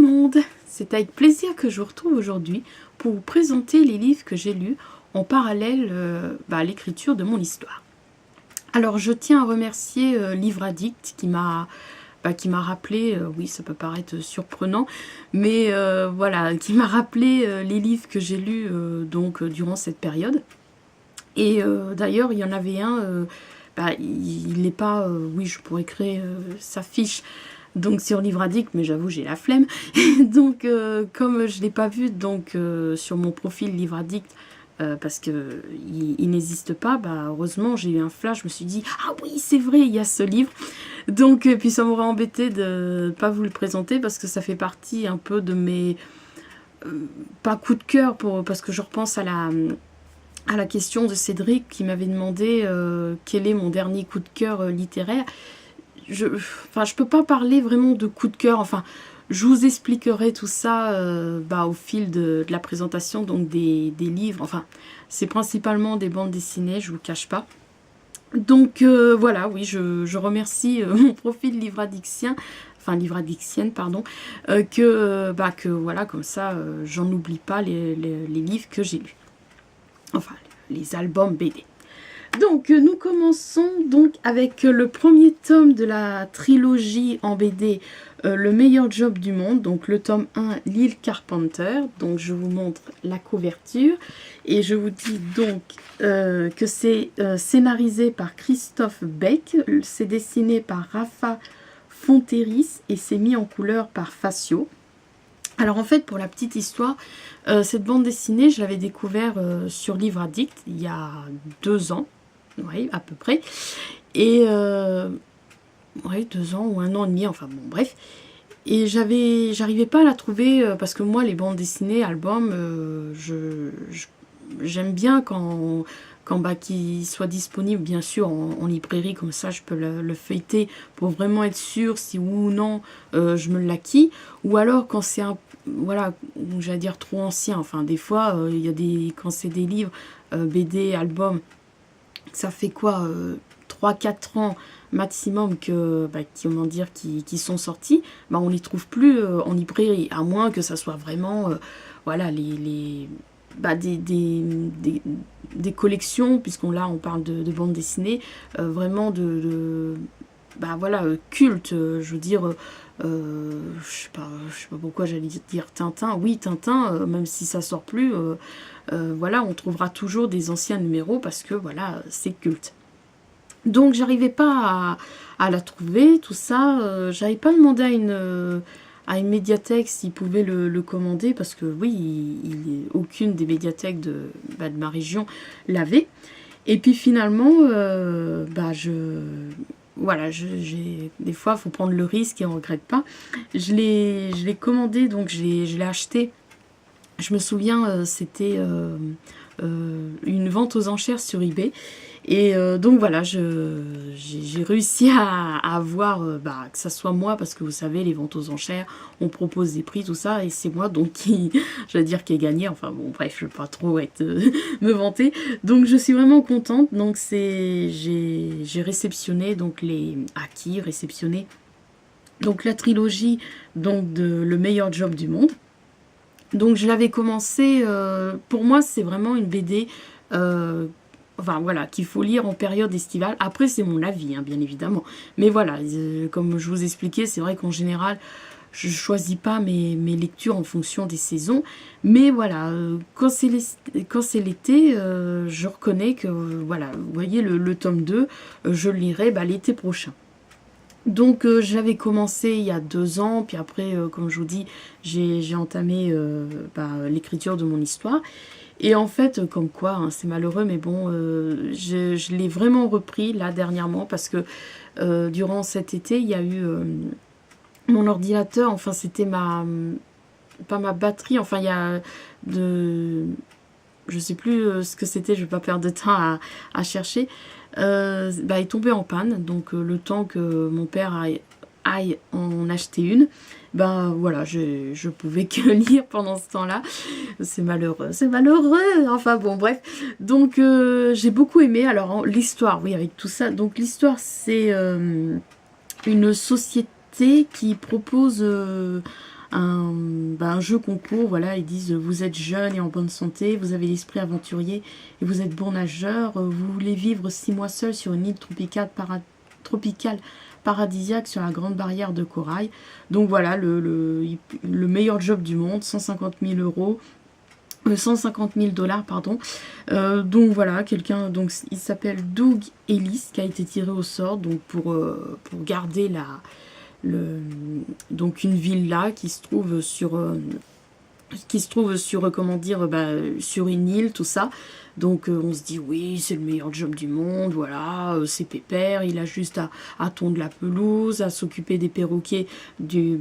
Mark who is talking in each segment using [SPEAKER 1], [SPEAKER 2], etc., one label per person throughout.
[SPEAKER 1] le monde, c'est avec plaisir que je vous retrouve aujourd'hui pour vous présenter les livres que j'ai lus en parallèle à l'écriture de mon histoire. Alors je tiens à remercier Livre Addict qui m'a rappelé, oui ça peut paraître surprenant, mais voilà, qui m'a rappelé les livres que j'ai lus durant cette période. Et d'ailleurs il y en avait un, il n'est pas, oui je pourrais créer sa fiche donc sur Livre Addict, mais j'avoue j'ai la flemme. Donc comme je ne l'ai pas vu donc sur mon profil Livre Addict, parce que il n'existe pas, heureusement j'ai eu un flash, je me suis dit ah oui c'est vrai il y a ce livre. Donc puis ça m'aurait embêté de ne pas vous le présenter parce que ça fait partie un peu de mes pas coup de cœur, parce que je repense à la question de Cédric qui m'avait demandé quel est mon dernier coup de cœur littéraire. Je peux pas parler vraiment de coup de cœur, enfin je vous expliquerai tout ça au fil de la présentation donc des livres. Enfin c'est principalement des bandes dessinées, je vous cache pas. Donc voilà, oui je remercie mon profil Livre Addictien, enfin Livre Addictienne pardon, que voilà, comme ça j'en oublie pas les livres que j'ai lus, enfin les albums BD. Donc nous commençons donc avec le premier tome de la trilogie en BD, Le meilleur job du monde, donc le tome 1, L'île Carpenter. Donc je vous montre la couverture et je vous dis donc que c'est scénarisé par Christophe Beck, c'est dessiné par Rafa Fonteris et c'est mis en couleur par Facio. Alors en fait, pour la petite histoire, cette bande dessinée, je l'avais découvert sur Livre Addict il y a 2 ans. Oui, à peu près. Et oui, 2 ans ou 1 an et demi, enfin bon, bref. Et j'arrivais pas à la trouver parce que moi, les bandes dessinées, albums, j'aime bien quand qu'ils soient disponibles, bien sûr, en librairie, comme ça, je peux le feuilleter pour vraiment être sûr si oui ou non je me l'acquis. Ou alors quand c'est voilà, j'allais dire trop ancien. Enfin, des fois, il y a quand c'est des livres, BD, albums, ça fait quoi 3-4 ans maximum qui sont sortis, on les trouve plus en librairie, à moins que ça soit vraiment voilà des collections, puisqu'on là on parle de bandes dessinées vraiment voilà culte, je veux dire je sais pas pourquoi j'allais dire Tintin, oui Tintin, même si ça sort plus, voilà, on trouvera toujours des anciens numéros parce que voilà, c'est culte. Donc j'arrivais pas à la trouver, tout ça, j'avais pas demandé à une médiathèque s'ils pouvaient le commander, parce que oui, aucune des médiathèques de ma région l'avait. Et puis finalement, voilà, des fois, il faut prendre le risque et on ne regrette pas. Je l'ai commandé, donc je l'ai acheté. Je me souviens, c'était une vente aux enchères sur eBay. Et donc voilà, j'ai réussi à avoir, que ça soit moi, parce que vous savez, les ventes aux enchères, on propose des prix, tout ça, et c'est moi donc qui ai gagné. Enfin bon, bref, je ne veux pas trop me vanter. Donc je suis vraiment contente. Donc j'ai réceptionné, donc réceptionné donc la trilogie donc de Le meilleur job du monde. Donc je l'avais commencé, pour moi c'est vraiment une BD, enfin voilà, qu'il faut lire en période estivale. Après c'est mon avis, hein, bien évidemment. Mais voilà, comme je vous expliquais, c'est vrai qu'en général, je ne choisis pas mes lectures en fonction des saisons. Mais voilà, quand c'est l'été, je reconnais que, voilà, vous voyez le tome 2, je le lirai l'été prochain. Donc j'avais commencé il y a 2 ans, puis après, comme je vous dis, j'ai entamé l'écriture de mon histoire. Et en fait, comme quoi, hein, c'est malheureux, mais bon, je l'ai vraiment repris là dernièrement, parce que durant cet été, il y a eu mon ordinateur, enfin c'était pas ma batterie, enfin il y a je sais plus ce que c'était, je vais pas perdre de temps à chercher. Est tombé en panne, donc le temps que mon père aille en acheter une, voilà, je pouvais que lire pendant ce temps-là. C'est malheureux, enfin bon, bref. Donc j'ai beaucoup aimé. Alors l'histoire, oui, avec tout ça, donc l'histoire c'est une société qui propose un jeu concours. Voilà, ils disent vous êtes jeune et en bonne santé, vous avez l'esprit aventurier et vous êtes bon nageur, vous voulez vivre 6 mois seul sur une île tropicale paradisiaque sur la grande barrière de corail. Donc voilà, le meilleur job du monde, 150 000 euros. 150 000 $, pardon. Donc voilà, quelqu'un, donc il s'appelle Doug Ellis, qui a été tiré au sort donc pour garder donc une villa qui se trouve sur comment dire, sur une île, tout ça. Donc on se dit oui, c'est le meilleur job du monde, voilà, c'est pépère, il a juste à tondre la pelouse, à s'occuper des perroquets de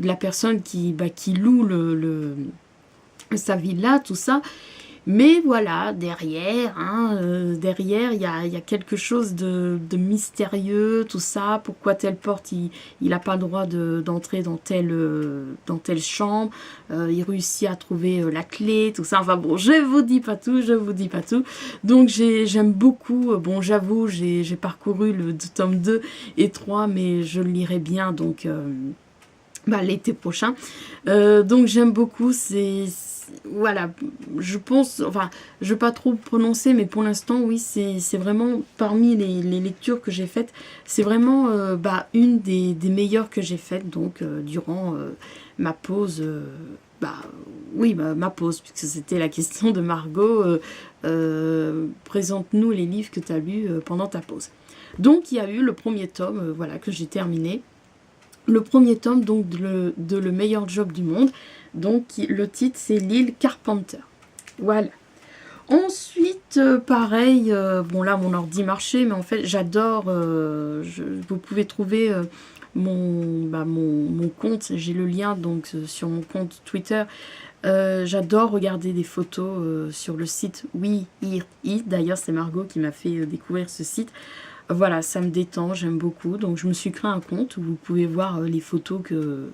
[SPEAKER 1] la personne qui loue sa villa, tout ça. Mais voilà, derrière, derrière, il y a quelque chose de mystérieux, tout ça. Pourquoi telle porte, il n'a pas le droit d'entrer dans telle chambre. Il réussit à trouver la clé, tout ça. Enfin bon, je vous dis pas tout, je vous dis pas tout. Donc j'aime beaucoup. Bon, j'avoue, j'ai parcouru le tome 2 et 3, mais je le lirai bien, donc l'été prochain. Donc j'aime beaucoup, voilà, je pense, enfin, je ne vais pas trop prononcer, mais pour l'instant, oui, c'est vraiment, parmi les lectures que j'ai faites, c'est vraiment une des meilleures que j'ai faites, donc, durant ma pause, ma pause, puisque c'était la question de Margot, présente-nous les livres que tu as lus pendant ta pause. Donc, il y a eu le premier tome, voilà, que j'ai terminé. Le premier tome, donc, de Le meilleur job du monde. Donc, le titre, c'est L'île Carpenter. Voilà. Ensuite, pareil, bon, là, mon ordi marchait, mais en fait, j'adore, vous pouvez trouver mon compte, j'ai le lien, donc, sur mon compte Twitter. J'adore regarder des photos sur le site Oui Here It. D'ailleurs, c'est Margot qui m'a fait découvrir ce site. Voilà, ça me détend, j'aime beaucoup. Donc, je me suis créé un compte où vous pouvez voir les photos que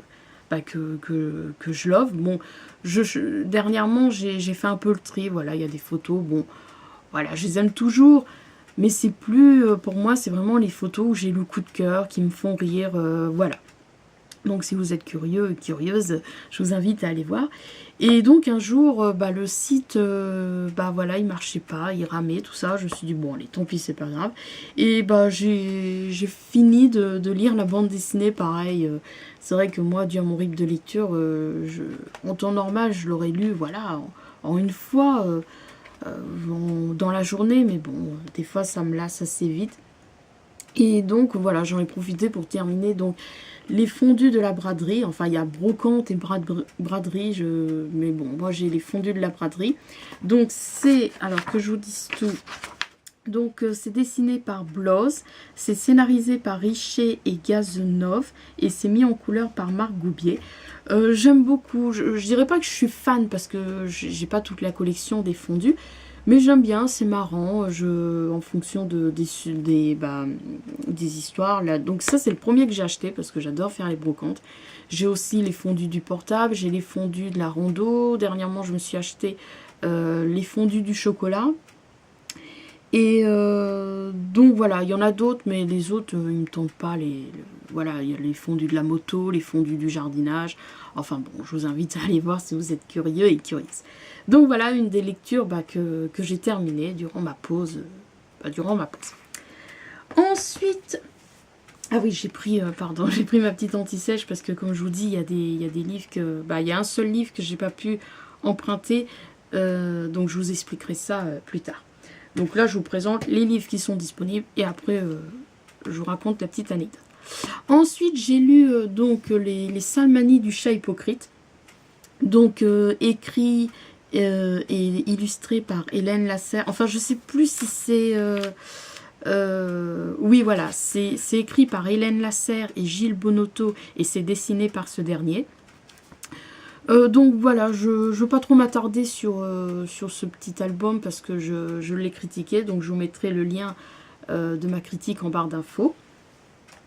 [SPEAKER 1] je love. Bon, dernièrement, j'ai fait un peu le tri. Voilà, il y a des photos. Bon, voilà, je les aime toujours. Mais c'est plus, pour moi, c'est vraiment les photos où j'ai le coup de cœur, qui me font rire. Voilà. Donc, si vous êtes curieux, curieuse, je vous invite à aller voir. Et donc, un jour, le site, voilà, il marchait pas, il ramait, tout ça. Je me suis dit, bon, allez, tant pis, c'est pas grave. Et j'ai fini de lire la bande dessinée, pareil. C'est vrai que moi, dû à mon rythme de lecture, en temps normal, je l'aurais lu, voilà, en une fois, dans la journée. Mais bon, des fois, ça me lasse assez vite. Et donc, voilà, j'en ai profité pour terminer, donc, les fondus de la braderie. Enfin, il y a brocante et braderie, mais bon, moi j'ai les fondus de la braderie. Donc c'est, alors que je vous dise tout, donc c'est dessiné par Bloz, c'est scénarisé par Richer et Gazunov et c'est mis en couleur par Marc Goubier. J'aime beaucoup, je dirais pas que je suis fan parce que j'ai pas toute la collection des fondus, mais j'aime bien, c'est marrant, en fonction des histoires. Là. Donc ça, c'est le premier que j'ai acheté parce que j'adore faire les brocantes. J'ai aussi les fondus du portable, j'ai les fondus de la rando. Dernièrement, je me suis acheté les fondus du chocolat. Et donc voilà, il y en a d'autres, mais les autres, ils ne me tentent pas. Voilà, il y a les fondus de la moto, les fondus du jardinage. Enfin bon, je vous invite à aller voir si vous êtes curieux et curieuse. Donc voilà, une des lectures que j'ai terminées durant ma pause. Ensuite, ah oui, j'ai pris ma petite anti-sèche parce que comme je vous dis, il y a des livres que... il y a un seul livre que j'ai pas pu emprunter. Donc je vous expliquerai ça plus tard. Donc là, je vous présente les livres qui sont disponibles et après, je vous raconte la petite anecdote. Ensuite, j'ai lu donc les Salmanie du chat hypocrite. Donc écrit et illustré par Hélène Lasserre. Enfin, je sais plus si c'est... oui, voilà, c'est écrit par Hélène Lasserre et Gilles Bonotto et c'est dessiné par ce dernier. Donc voilà, je ne veux pas trop m'attarder sur ce petit album parce que je l'ai critiqué, donc je vous mettrai le lien de ma critique en barre d'infos.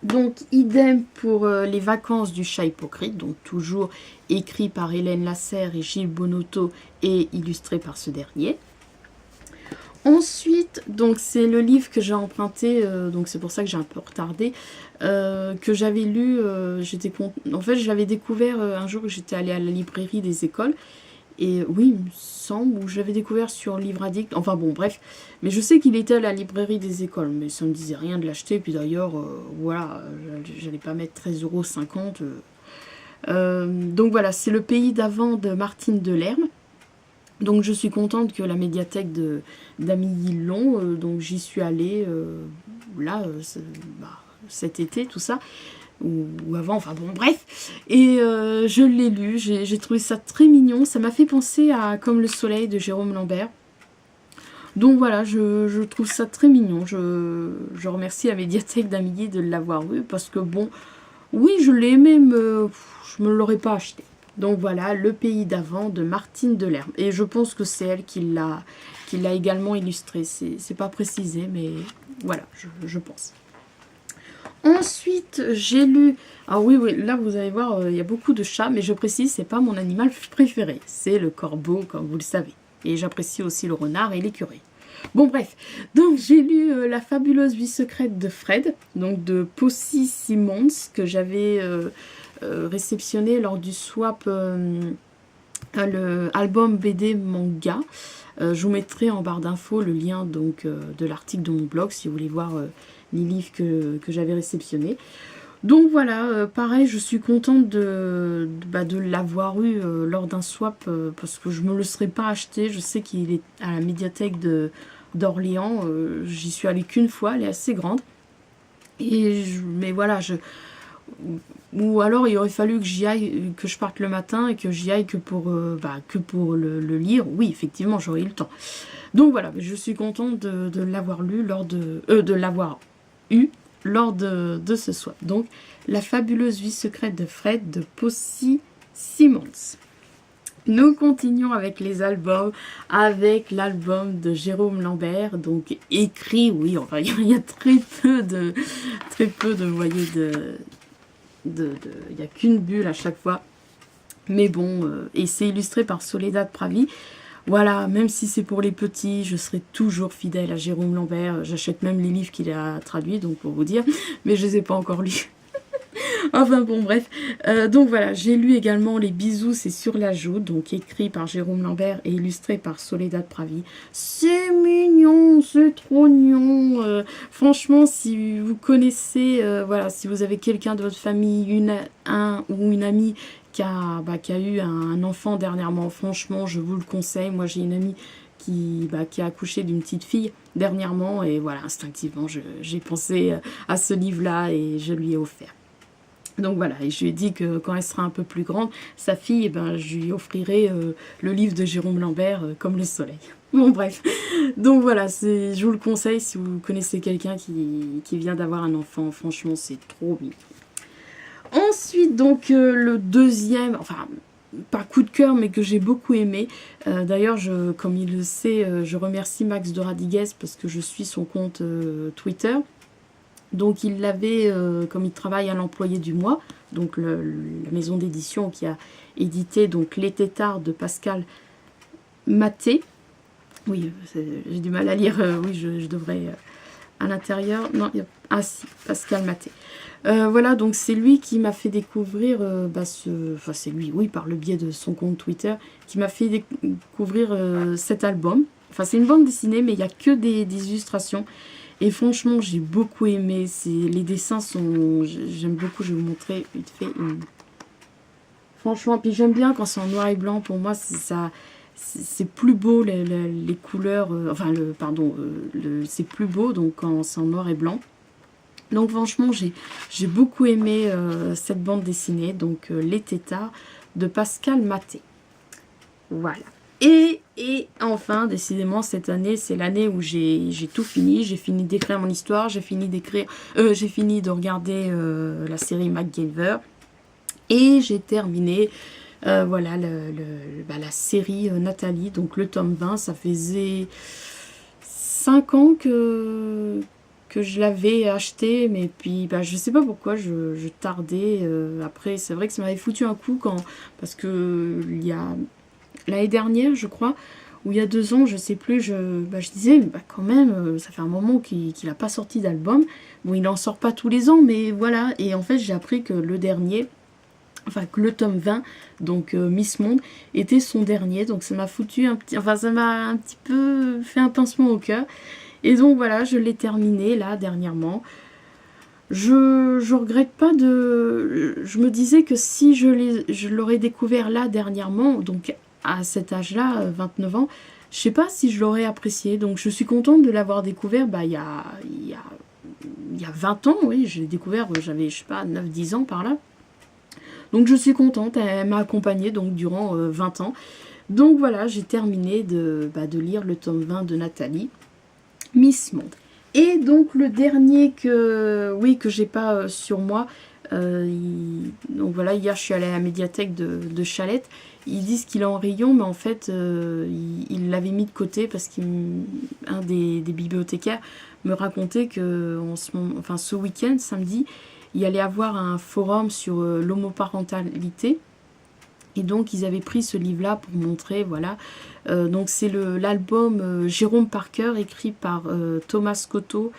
[SPEAKER 1] Donc idem pour les vacances du chat hypocrite, donc toujours écrit par Hélène Lasserre et Gilles Bonotto et illustré par ce dernier. Ensuite, donc c'est le livre que j'ai emprunté, donc c'est pour ça que j'ai un peu retardé, que j'avais lu, en fait je l'avais découvert un jour que j'étais allée à la librairie des écoles, et oui, il me semble, où j'avais découvert sur Livre Addict, enfin bon bref, mais je sais qu'il était à la librairie des écoles, mais ça me disait rien de l'acheter, puis d'ailleurs, voilà, j'allais pas mettre 13,50 €. Donc voilà, c'est Le Pays d'avant de Martine Delerme. Donc je suis contente que la médiathèque d'Amélie l'ont, donc j'y suis allée là cet été, tout ça, ou avant, enfin bon bref, et je l'ai lu, j'ai trouvé ça très mignon, ça m'a fait penser à Comme le soleil de Jérôme Lambert. Donc voilà, je trouve ça très mignon, je remercie la médiathèque d'Amélie de l'avoir lu, parce que bon, oui je l'ai aimé, mais je me l'aurais pas acheté. Donc voilà, Le Pays d'avant de Martine Delerme. Et je pense que c'est elle qui l'a également illustré. C'est pas précisé, mais voilà, je pense. Ensuite, j'ai lu... Ah oui, oui, là vous allez voir, il y a beaucoup de chats, mais je précise, c'est pas mon animal préféré. C'est le corbeau, comme vous le savez. Et j'apprécie aussi le renard et l'écureuil. Bon bref, donc j'ai lu La fabuleuse vie secrète de Fred, donc de Posy Simmonds, que j'avais réceptionné lors du swap le album BD manga. Je vous mettrai en barre d'infos le lien donc de l'article de mon blog si vous voulez voir les livres que j'avais réceptionnés. Donc voilà, pareil, je suis contente de l'avoir eu lors d'un swap parce que je ne me le serais pas acheté. Je sais qu'il est à la médiathèque d'Orléans. J'y suis allée qu'une fois, elle est assez grande. Mais voilà, ou alors il aurait fallu que j'y aille, que je parte le matin et que j'y aille que pour le lire. Oui, effectivement, j'aurais eu le temps. Donc voilà, je suis contente de l'avoir lu de l'avoir eu lors de ce soir. Donc, La fabuleuse vie secrète de Fred de Posy Simmonds. Nous continuons avec les albums, avec l'album de Jérôme Lambert, donc écrit, oui, enfin il y a très peu de, vous voyez, il n'y a qu'une bulle à chaque fois. Mais bon, et c'est illustré par Soledad Pravi. Voilà, même si c'est pour les petits, je serai toujours fidèle à Jérôme Lambert. J'achète même les livres qu'il a traduits, donc pour vous dire, mais je ne les ai pas encore lus. Enfin bon, bref. Donc voilà, j'ai lu également Les bisous, c'est sur la joue, donc écrit par Jérôme Lambert et illustré par Soledad Pravi. C'est mignon, c'est trop mignon. Franchement, si vous connaissez, voilà, si vous avez quelqu'un de votre famille, un ou une amie qui a eu un enfant dernièrement, franchement, je vous le conseille. Moi, j'ai une amie qui a accouché d'une petite fille dernièrement, et voilà, instinctivement, j'ai pensé à ce livre-là et je lui ai offert. Donc voilà, et je lui ai dit que quand elle sera un peu plus grande, sa fille, je lui offrirai le livre de Jérôme Lambert, Comme le soleil. Bon bref, donc voilà, je vous le conseille si vous connaissez quelqu'un qui vient d'avoir un enfant, franchement c'est trop mignon. Ensuite, donc le deuxième, enfin pas coup de cœur, mais que j'ai beaucoup aimé. D'ailleurs, comme il le sait, je remercie Max de Radiguez parce que je suis son compte Twitter. Donc il l'avait, comme il travaille à l'employé du mois, donc la maison d'édition qui a édité donc Les Têtards de Pascal Maté. Oui, j'ai du mal à lire, oui je devrais à l'intérieur, non, ah si, Pascal Maté. Voilà, donc c'est lui qui m'a fait découvrir, enfin c'est lui, oui, par le biais de son compte Twitter, qui m'a fait découvrir cet album. Enfin c'est une bande dessinée, mais il n'y a que des illustrations. Et franchement, j'ai beaucoup aimé. Les dessins sont... J'aime beaucoup, je vais vous montrer vite fait. Franchement, puis j'aime bien quand c'est en noir et blanc. Pour moi, c'est plus beau, les couleurs... c'est plus beau donc quand c'est en noir et blanc. Donc franchement, j'ai beaucoup aimé cette bande dessinée. Donc Les Têtards de Pascal Maté. Voilà. Et enfin, décidément, cette année, c'est l'année où j'ai tout fini. J'ai fini d'écrire mon histoire, j'ai fini de regarder la série MacGyver. Et j'ai terminé, voilà, la série Nathalie, donc le tome 20. Ça faisait 5 ans que je l'avais acheté, mais puis je sais pas pourquoi je tardais. Après, c'est vrai que ça m'avait foutu un coup parce que il y a... L'année dernière, je crois, ou il y a 2 ans, je sais plus, je disais, bah quand même, ça fait un moment qu'il n'a pas sorti d'album. Bon, il n'en sort pas tous les ans, mais voilà. Et en fait, j'ai appris que le dernier, enfin que le tome 20, donc Miss Monde, était son dernier. Donc ça m'a foutu un petit, enfin ça m'a un petit peu fait un pincement au cœur. Et donc voilà, je l'ai terminé là dernièrement. Je regrette pas de... Je me disais que si je l'aurais découvert là dernièrement, donc à cet âge-là, 29 ans, je sais pas si je l'aurais apprécié. Donc je suis contente de l'avoir découvert il y a 20 ans, oui, je l'ai découvert, j'avais, je sais pas, 9-10 ans par là. Donc je suis contente, elle m'a accompagnée donc durant 20 ans. Donc voilà, j'ai terminé de lire le tome 20 de Nathalie, Miss Monde. Et donc le dernier que j'ai pas sur moi, donc voilà, hier je suis allée à la médiathèque de Chalette. Ils disent qu'il est en rayon, mais en fait il l'avait mis de côté parce qu'un des bibliothécaires me racontait que ce week-end, samedi, il allait avoir un forum sur l'homoparentalité. Et donc ils avaient pris ce livre-là pour montrer, voilà. Donc c'est l'album Jérôme Parker, écrit par Thomas Scotto